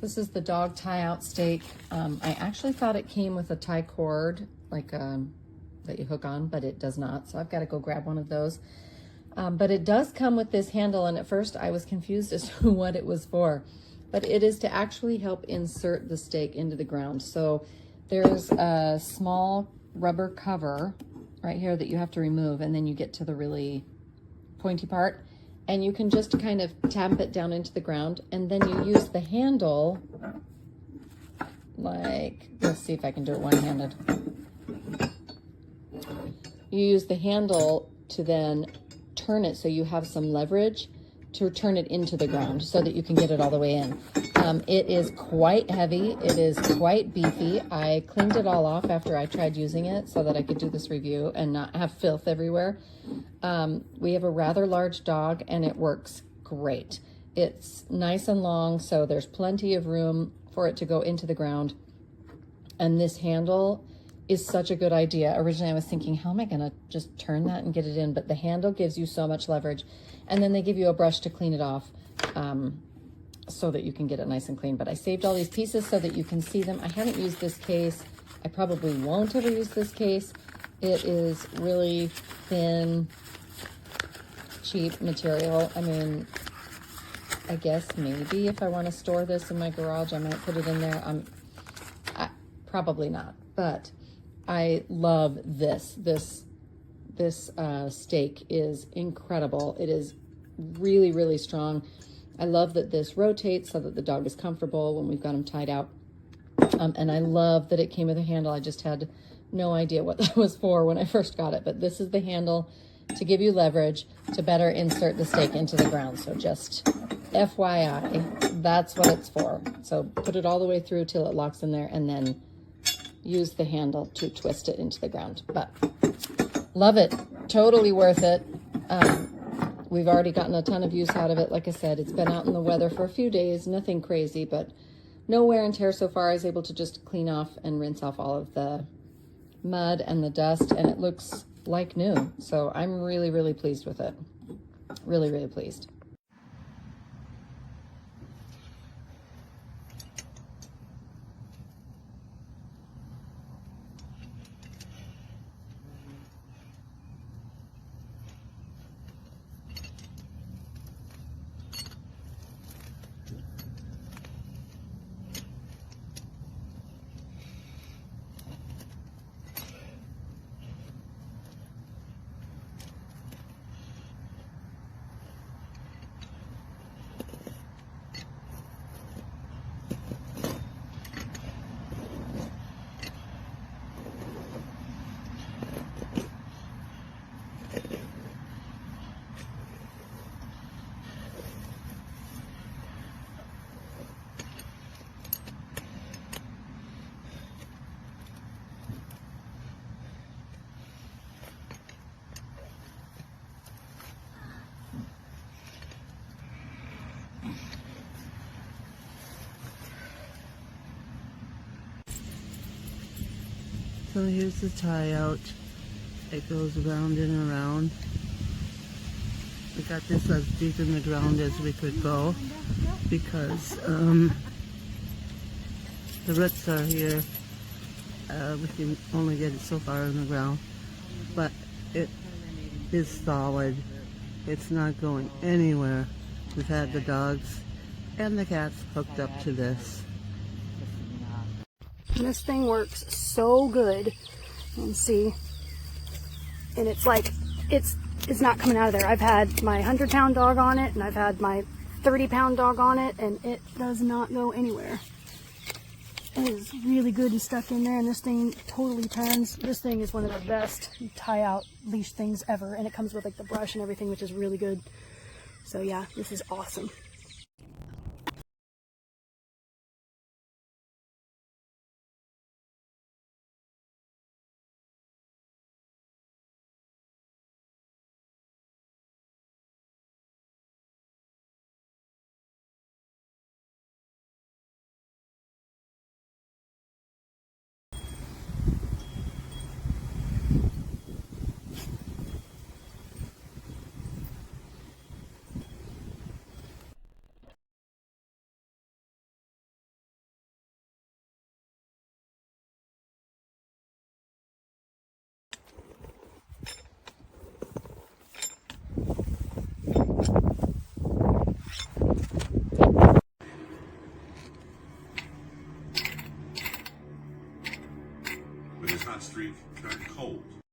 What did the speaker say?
This is the dog tie-out stake. I actually thought it came with a tie cord, like that you hook on, but it does not. So I've got to go grab one of those. But it does come with this handle, and at first I was confused as to what it was for. But it is to actually help insert the stake into the ground. So there's a small rubber cover right here that you have to remove, and then you get to the really pointy part. And you can just kind of tap it down into the ground, and then you use the handle, like, let's see if I can do it one-handed. You use the handle to then turn it so you have some leverage to turn it into the ground so that you can get it all the way in. It is quite heavy. It is quite beefy. I cleaned it all off after I tried using it so that I could do this review and not have filth everywhere. We have a rather large dog, and it works great. It's nice and long, so there's plenty of room for it to go into the ground. And this handle is such a good idea. Originally I was thinking, how am I gonna just turn that and get it in? But the handle gives you so much leverage. And then they give you a brush to clean it off so that you can get it nice and clean. But I saved all these pieces so that you can see them. I haven't used this case. I probably won't ever use this case. It is really thin, cheap material. I mean, I guess maybe if I want to store this in my garage, I might put it in there. Probably not, but I love this. This stake is incredible. It is really, really strong. I love that this rotates so that the dog is comfortable when we've got him tied out. And I love that it came with a handle. I just had no idea what that was for when I first got it, but this is the handle to give you leverage to better insert the stake into the ground. So just FYI, that's what it's for. So put it all the way through till it locks in there, and then use the handle to twist it into the ground. But love it, totally worth it. We've already gotten a ton of use out of it. Like I said, it's been out in the weather for a few days, nothing crazy, but no wear and tear so far. I was able to just clean off and rinse off all of the mud and the dust, and it looks like new. So I'm really, really pleased with it. Really, really pleased. So here's the tie out. It goes around and around. We got this as deep in the ground as we could go because the roots are here. We can only get it so far in the ground, but it is solid. It's not going anywhere. We've had the dogs and the cats hooked up to this. And this thing works so good. You can see, and it's like it's not coming out of there. I've had my 100-pound dog on it, and I've had my 30-pound dog on it, and it does not go anywhere. It is really good and stuck in there, and this thing totally turns. This thing is one of the best tie out leash things ever, and it comes with like the brush and everything, which is really good. So yeah, this is awesome. red hot streak turned cold.